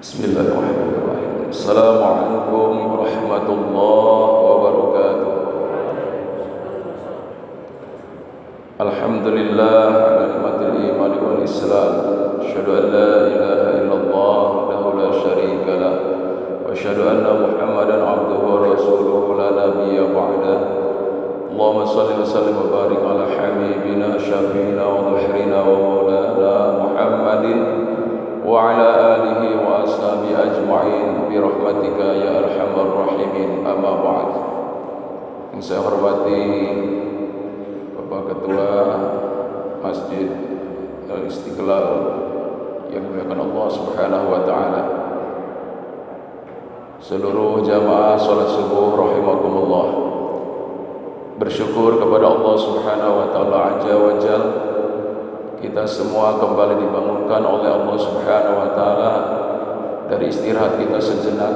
Bismillahirrahmanirrahim. Assalamualaikum warahmatullahi wabarakatuh. Alhamdulillah ala nikmatil iman wal Islam. Asyhadu an la ilaha illallah wahdahu la syarika lah wa asyhadu anna Muhammadan abduhu wa rasuluhu la nabiyya ba'dah. Allahumma shalli wa sallim wa barik ala habibina syafiina wa dhuhrina wa maulana Muhammadin wa ala alihi wa ashabi ajma'in bi rahmatika ya arhamar rahimin, amma ba'd. Yang saya hormati Bapak Ketua Masjid Al-Istiqlal yang dimuliakan Allah Subhanahu wa taala, seluruh jamaah salat subuh rahimakumullah, bersyukur kepada Allah Subhanahu wa taala azza wa jalla, kita semua kembali dibangunkan oleh Allah Subhanahu wa taala dari istirahat kita sejenak,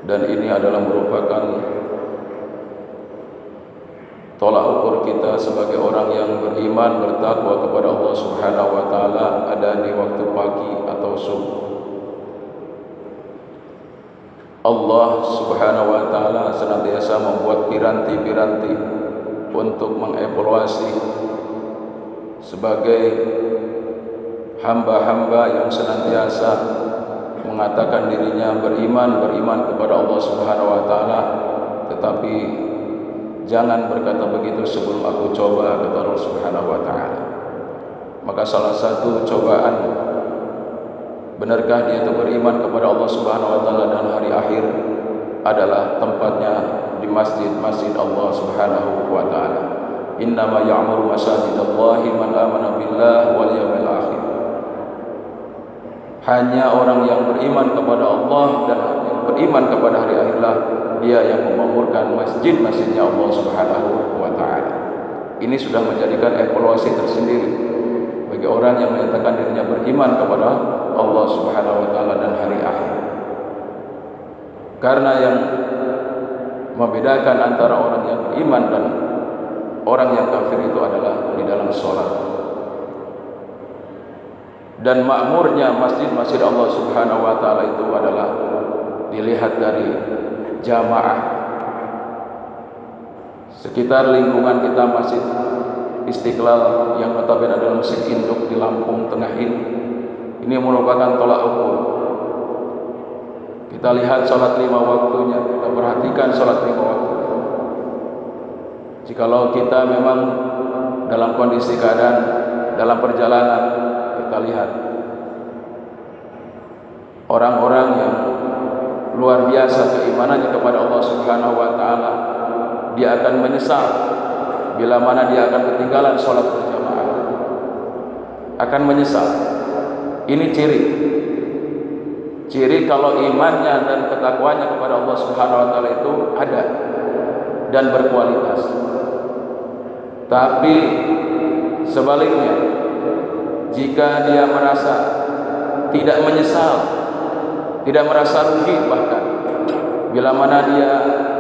dan ini adalah merupakan tolak ukur kita sebagai orang yang beriman bertakwa kepada Allah Subhanahu wa taala, ada di waktu pagi atau subuh. Allah Subhanahu wa taala senantiasa membuat piranti-piranti untuk mengevaluasi sebagai hamba-hamba yang senantiasa mengatakan dirinya beriman kepada Allah Subhanahu wa taala, tetapi jangan berkata begitu sebelum aku coba, kata Allah Subhanahu wa taala. Maka salah satu cobaan, benarkah dia itu beriman kepada Allah Subhanahu wa taala dan hari akhir, adalah tempatnya di masjid-masjid Allah Subhanahu wa taala. Innama ya'muru masajidallahi man amana billah wal yawmil akhir. Hanya orang yang beriman kepada Allah dan yang beriman kepada hari akhirlah dia yang memakmurkan masjid-masjidnya Allah Subhanahu wa taala. Ini sudah menjadikan evaluasi tersendiri bagi orang yang menyatakan dirinya beriman kepada Allah Subhanahu wa taala dan hari akhir. Karena yang membedakan antara orang yang beriman dan orang yang kafir itu adalah di dalam sholat. Dan makmurnya masjid-masjid Allah Subhanahu wa taala itu adalah dilihat dari jamaah. Sekitar lingkungan kita Masjid Istiqlal yang notabene adalah masjid induk di Lampung Tengah ini merupakan tolak ukur. Kita lihat sholat 5 waktunya, kita perhatikan sholat 5 waktu. Jikalau kita memang dalam kondisi keadaan dalam perjalanan, kita lihat orang-orang yang luar biasa keimanannya kepada Allah Subhanahu wa taala, dia akan menyesal bila mana dia akan ketinggalan sholat berjamaah, akan menyesal. Ini ciri kalau imannya dan ketakwanya kepada Allah Subhanahu wa taala itu ada dan berkualitas. Tapi sebaliknya, jika dia merasa tidak menyesal, tidak merasa rugi, bahkan bila mana dia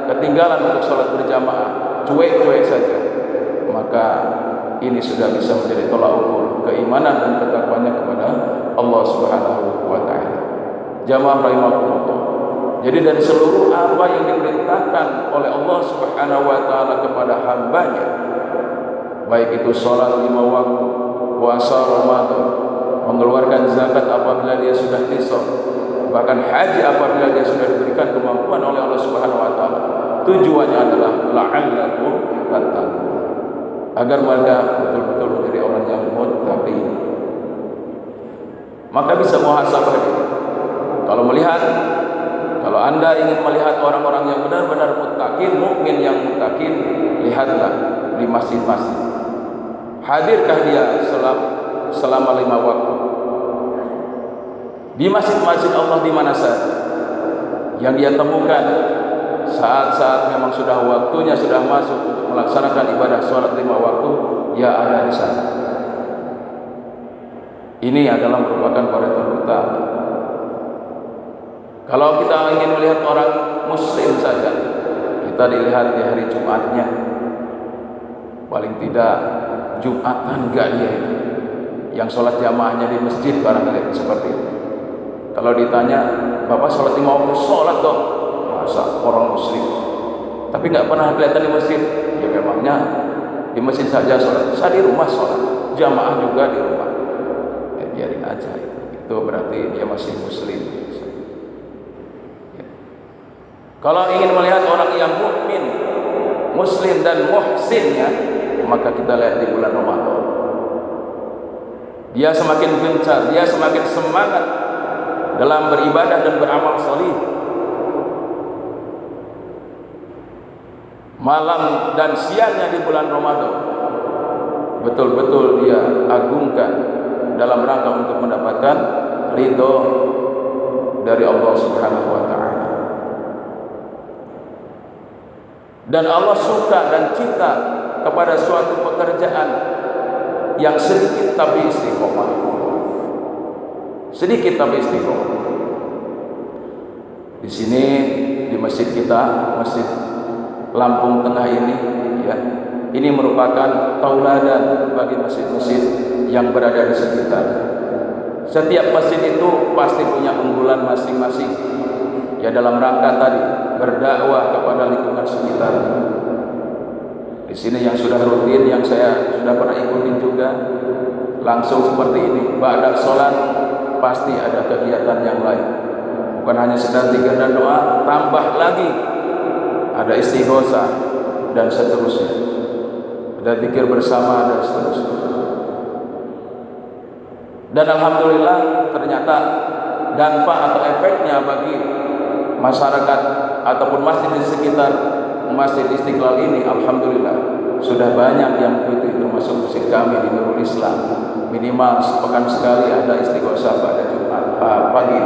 ketinggalan untuk sholat berjamaah, cuek-cuek saja, maka ini sudah bisa menjadi tolak ukur keimanan dan ketakwanya kepada Allah Subhanahu wa taala. Jamaah rahimakumullah. Jadi dari seluruh apa yang diperintahkan oleh Allah Subhanahu wa taala kepada hambanya, baik itu sholat 5 waktu, puasa Ramadan, mengeluarkan zakat apabila dia sudah nisab, bahkan haji apabila dia sudah diberikan kemampuan oleh Allah Subhanahu wa taala, tujuannya adalah la'allakum tattaqun, agar mereka betul-betul menjadi orang yang muttaqin. Maka bisa muhasabah diri. Kalau Anda ingin melihat orang-orang yang benar-benar muttaqin, mukmin yang muttaqin, lihatlah di masjid-masjid. Hadirkah dia selama 5 waktu di masjid-masjid Allah di mana saja yang dia temukan saat-saat memang sudah waktunya sudah masuk untuk melaksanakan ibadah sholat 5 waktu, dia ada di sana. Ini adalah merupakan koridor utama. Kalau kita ingin melihat orang muslim saja, kita dilihat di hari Jumatnya. Paling tidak Jumatan enggak dia itu yang sholat jamaahnya di masjid barangkali seperti itu. Kalau ditanya, Bapak sholat 5 waktu? Sholat dong. Masa orang muslim tapi nggak pernah kelihatan di masjid? Ya memangnya di masjid saja sholat, saya di rumah sholat, jamaah juga di rumah. Ya biarin aja, itu berarti dia masih muslim. Ya. Kalau ingin melihat orang yang mukmin, muslim dan muhsin, ya, maka kita lihat di bulan Ramadan. Dia semakin gencar, dia semakin semangat dalam beribadah dan beramal salih. Malam dan siangnya di bulan Ramadan betul-betul dia agungkan dalam rangka untuk mendapatkan ridho dari Allah Subhanahu wa ta'ala. Dan Allah suka dan cinta kepada suatu pekerjaan yang sedikit tapi istiqomah. Sedikit tapi istiqomah. Di sini di masjid kita, Masjid Lampung Tengah ini, ya, ini merupakan tauladan bagi masjid-masjid yang berada di sekitar. Setiap masjid itu pasti punya unggulan masing-masing, ya, dalam rangka tadi berdakwah kepada lingkungan sekitar. Di sini yang sudah rutin, yang saya sudah pernah ikutin juga, langsung seperti ini. Ba'da sholat pasti ada kegiatan yang lain. Bukan hanya sekedar zikir dan doa, tambah lagi ada istighosah dan seterusnya, ada zikir bersama dan seterusnya. Dan alhamdulillah ternyata dampak atau efeknya bagi masyarakat ataupun masjid di sekitar Masjid Istiqlal ini, alhamdulillah sudah banyak yang mengikuti, termasuk masjid kami di Nurul Islam. Minimal sepekan sekali ada istighosah pada Jumat, pagi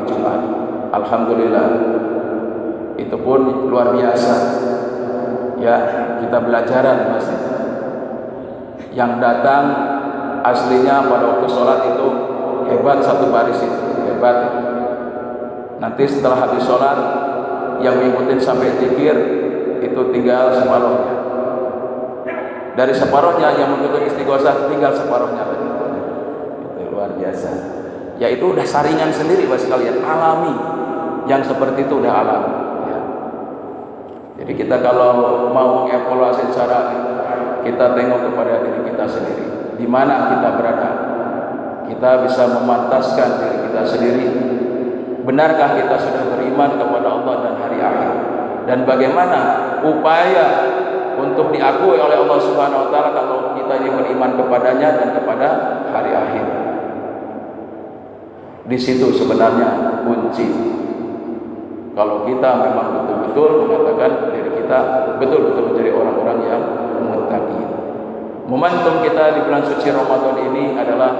Jumat. Alhamdulillah, itu pun luar biasa, ya, kita belajaran masih yang datang aslinya pada waktu sholat itu hebat, satu baris itu hebat. Nanti setelah habis sholat yang mengikutin sampai zikir itu tinggal separuhnya, dari separuhnya yang mengikuti istighosah tinggal separuhnya lagi. Itu luar biasa, ya, itu udah saringan sendiri Bapak sekalian, alami. Yang seperti itu udah alami. Jadi kita kalau mau mengevaluasi secara, kita tengok kepada diri kita sendiri, di mana kita berada. Kita bisa memantaskan diri kita sendiri. Benarkah kita sudah beriman kepada Allah dan hari akhir? Dan bagaimana upaya untuk diakui oleh Allah Subhanahu wa ta'ala kalau kita ini beriman kepadanya dan kepada hari akhir? Di situ sebenarnya kunci. Kalau kita memang betul-betul mengatakan diri kita betul-betul menjadi orang-orang yang muttaqin. Momentum kita di bulan suci Ramadan ini adalah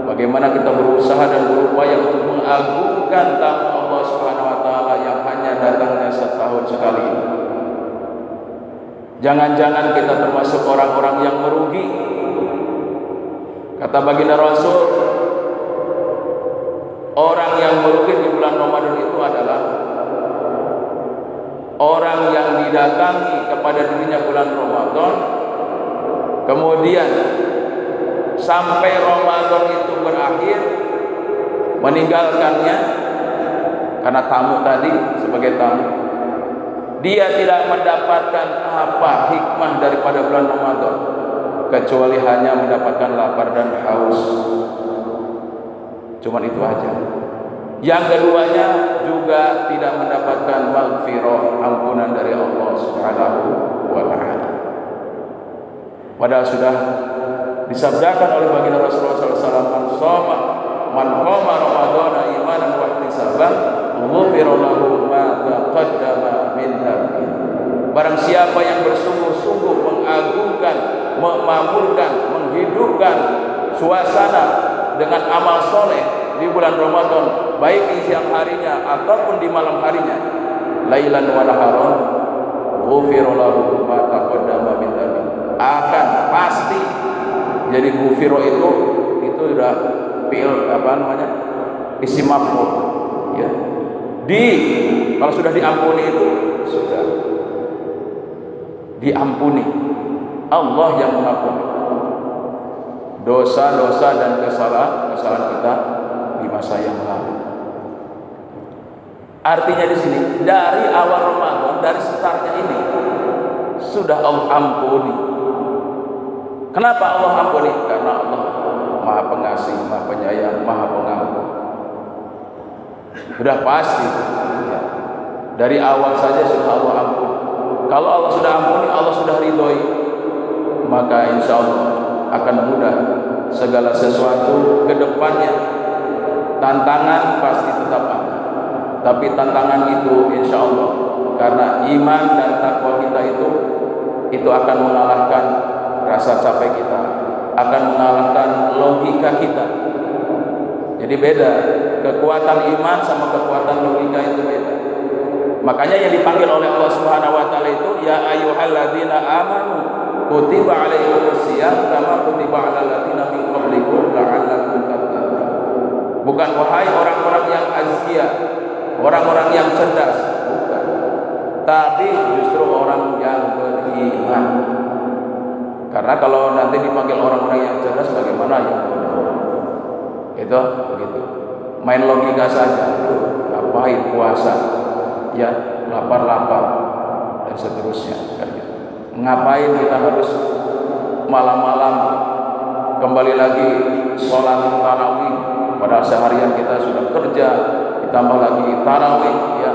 bagaimana kita berusaha dan berupaya untuk mengagungkan tamu Allah Subhanahu wa ta'ala yang hanya datangnya setahun sekali. Jangan-jangan kita termasuk orang-orang yang merugi. Kata baginda Rasul, orang yang merugi di bulan Ramadan itu adalah orang yang didatangi kepada dirinya bulan Ramadan, kemudian sampai Ramadan itu berakhir meninggalkannya karena tamu tadi, sebagai tamu. Dia tidak mendapatkan apa hikmah daripada bulan Ramadan kecuali hanya mendapatkan lapar dan haus. Cuman itu aja. Yang keduanya juga tidak mendapatkan maghfirah, ampunan dari Allah Subhanahu wa ta'ala. Padahal sudah disabdakan oleh baginda Rasulullah SAW, man qama Ramadana imanan wa ihtisaban ghufira lahu ma taqaddama min dhanbi. Barang siapa yang bersungguh-sungguh mengagungkan, memakmurkan, menghidupkan suasana dengan amal soleh di bulan Ramadan, baik di siang harinya ataupun di malam harinya, lailan wa naharon, ghufira lahu ma taqaddama min dhanbi, akan pasti jadi ghufira itu sudah fi'il isim maf'ul, ya. Kalau sudah diampuni itu sudah diampuni, Allah yang mengampuni dosa-dosa dan kesalahan kita di masa yang lalu. Artinya di sini dari awal Ramadan, dari startnya ini sudah Allah ampuni. Kenapa Allah ampuni? Karena Allah Maha Pengasih, Maha Penyayang, Maha Pengampun. Sudah pasti ya. Dari awal saja sudah Allah ampuni. Kalau Allah sudah ampuni, Allah sudah ridhoi, maka insya Allah akan mudah segala sesuatu ke depannya. Tantangan pasti tetap ada, tapi tantangan itu insya Allah karena iman dan takwa kita itu akan mengalahkan rasa capek kita, akan mengalahkan logika kita. Jadi beda, kekuatan iman sama kekuatan logika itu beda. Makanya yang dipanggil oleh Allah Subhanahu wa taala itu ya ayyuhalladzina amanu kutiba alaikumusiyam kama kutiba alal ladzina min qablikum la'allakum tattaqun. Bukan wahai orang-orang yang azkia, orang-orang yang cerdas, bukan. Tapi justru orang yang beriman. Karena kalau nanti dipanggil orang-orang yang cerdas, bagaimana yang bodoh? Itu begitu. Main logika saja. Ngapain puasa? Ya, lapar-lapar dan seterusnya. Kan gitu. Ngapain kita harus malam-malam kembali lagi sholat tarawih? Pada seharian kita sudah kerja, ditambah lagi tarawih, ya.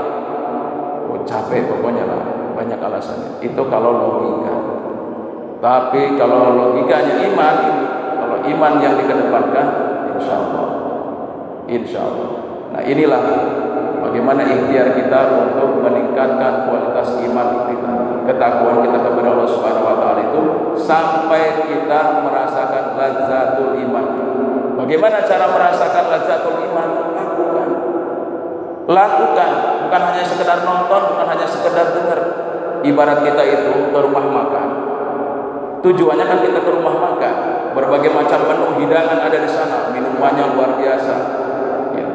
Oh, capek pokoknya lah. Banyak alasannya. Itu kalau logika. Tapi kalau logikanya iman, kalau iman yang dikedepankan, insya Allah. Nah inilah bagaimana ikhtiar kita untuk meningkatkan kualitas iman kita, ketakwaan kita kepada Allah Subhanahu wa taala itu sampai kita merasakan lazzatul iman. Bagaimana cara merasakan lazzatul iman? Lakukan, bukan hanya sekedar nonton, bukan hanya sekedar dengar. Ibarat kita itu ke rumah makan. Tujuannya kan kita ke rumah makan, berbagai macam menu hidangan ada di sana, minumannya luar biasa, ya.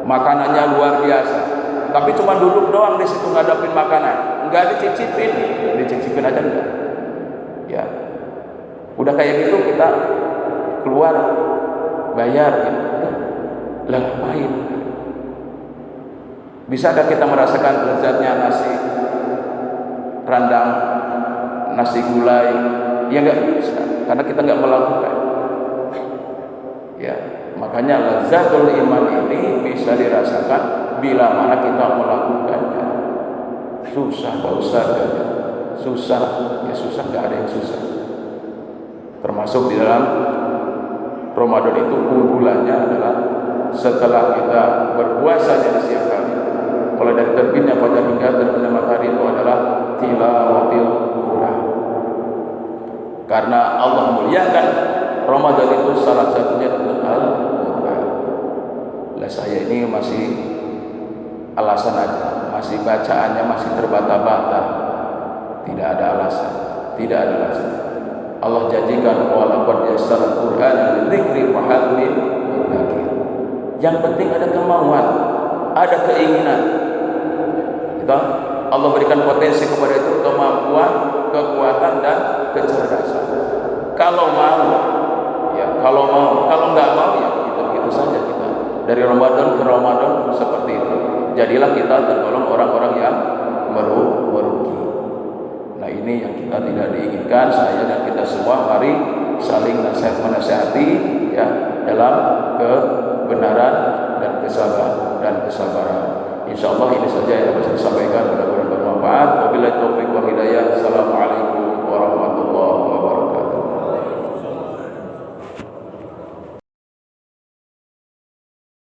Makanannya luar biasa. Tapi cuma duduk doang di situ ngadapin makanan, nggak dicicipin aja enggak. Ya, udah kayak gitu kita keluar bayar, gitu. Lah ngapain? Bisakah kita merasakan lezatnya nasi randang, nasi gulai? Ya nggak bisa, karena kita nggak melakukan. Ya, makanya lazzatul iman ini bisa dirasakan bila mana kita melakukannya. Susah, Pak Ustaz, susah, ya susah, nggak ada yang susah. Termasuk di dalam Ramadan itu unggulannya adalah setelah kita berpuasanya di siang hari, mulai dari terbitnya fajar hingga terbitnya matahari, itu adalah tilawatil Quran. Karena Allah muliakan Ramadan itu salah satunya dengan Al-Quran. Lah saya ini masih alasan aja, masih bacaannya masih terbata-bata. Tidak ada alasan, tidak ada alasan. Allah janjikan walaqad yassara Qur'ana lidzikri fahal min mudzakir. Yang penting ada kemauan, ada keinginan. Gitu? Allah berikan potensi kepada itu, kemampuan, kekuatan dan kecerdasan. Kalau mau, ya kalau nggak mau ya begitu saja kita. Dari Ramadan ke Ramadan seperti itu. Jadilah kita tergolong orang-orang yang merugi. Nah ini yang kita tidak diinginkan. Saya dan kita semua mari saling nasihat menasihati ya dalam kebenaran dan kesabaran. Insya Allah ini saja yang dapat saya sampaikan. Mudah-mudahan bermanfaat. Wabillahi taufiq wal hidayah. Assalamualaikum.